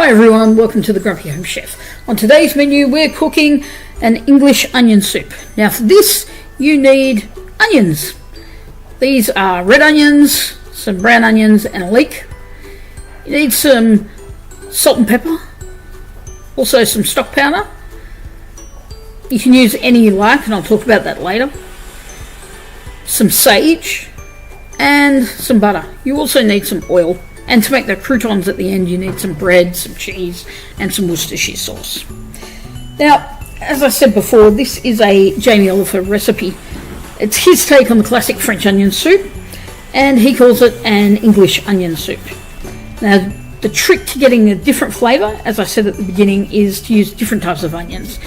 Hi everyone, welcome to the Grumpy Home Chef. On today's menu we're cooking an English onion soup. Now for this you need onions. These are red onions, some brown onions and a leek. You need some salt and pepper, also some stock powder. You can use any you like and I'll talk about that later. Some sage and some butter. You also need some oil. And to make the croutons at the end, you need some bread, some cheese, and some Worcestershire sauce. Now, as I said before, this is a Jamie Oliver recipe. It's his take on the classic French onion soup, and he calls it an English onion soup. Now, the trick to getting a different flavour, as I said at the beginning, is to use different types of onions.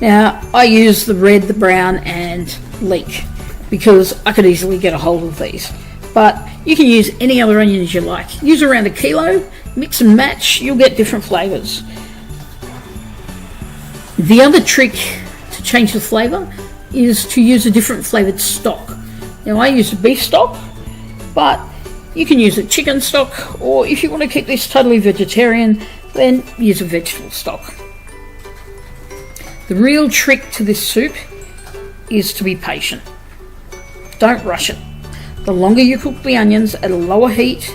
Now, I use the red, the brown, and leek, because I could easily get a hold of these. But you can use any other onions you like. Use around a kilo, mix and match, you'll get different flavours. The other trick to change the flavour is to use a different flavoured stock. Now I use a beef stock, but you can use a chicken stock, or if you want to keep this totally vegetarian, then use a vegetable stock. The real trick to this soup is to be patient. Don't rush it. The longer you cook the onions at a lower heat,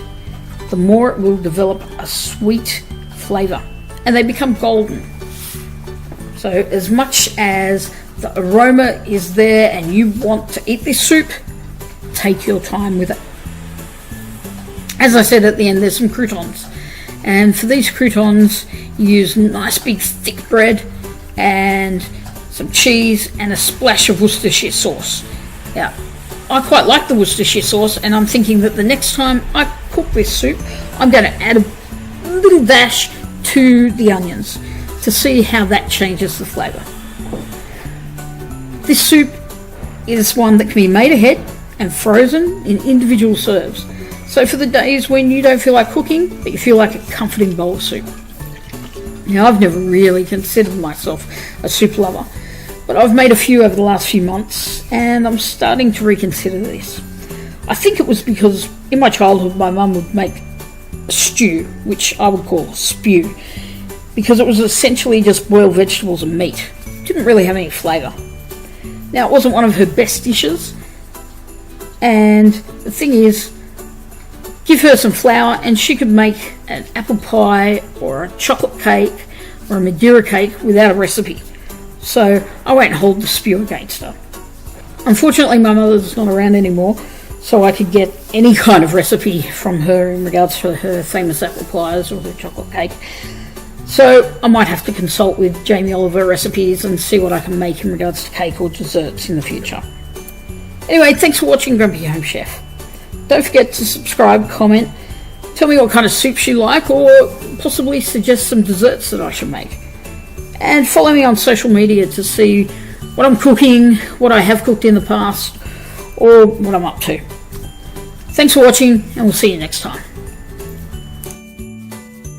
the more it will develop a sweet flavour and they become golden. So as much as the aroma is there and you want to eat this soup, take your time with it. As I said at the end, there's some croutons, and for these croutons you use nice big thick bread and some cheese and a splash of Worcestershire sauce. Now, I quite like the Worcestershire sauce, and I'm thinking that the next time I cook this soup, I'm going to add a little dash to the onions to see how that changes the flavour. This soup is one that can be made ahead and frozen in individual serves. So for the days when you don't feel like cooking, but you feel like a comforting bowl of soup. Now, I've never really considered myself a soup lover, but I've made a few over the last few months and I'm starting to reconsider this. I think it was because in my childhood my mum would make a stew, which I would call spew, because it was essentially just boiled vegetables and meat. It didn't really have any flavour. Now, it wasn't one of her best dishes, and the thing is, give her some flour and she could make an apple pie or a chocolate cake or a Madeira cake without a recipe. So I won't hold the spew against her. Unfortunately, my mother's not around anymore, so I could get any kind of recipe from her in regards to her famous apple pies or her chocolate cake. So I might have to consult with Jamie Oliver recipes and see what I can make in regards to cake or desserts in the future. Anyway, thanks for watching Grumpy Home Chef. Don't forget to subscribe, comment, tell me what kind of soups you like, or possibly suggest some desserts that I should make. And follow me on social media to see what I'm cooking, what I have cooked in the past, or what I'm up to. Thanks for watching, and we'll see you next time.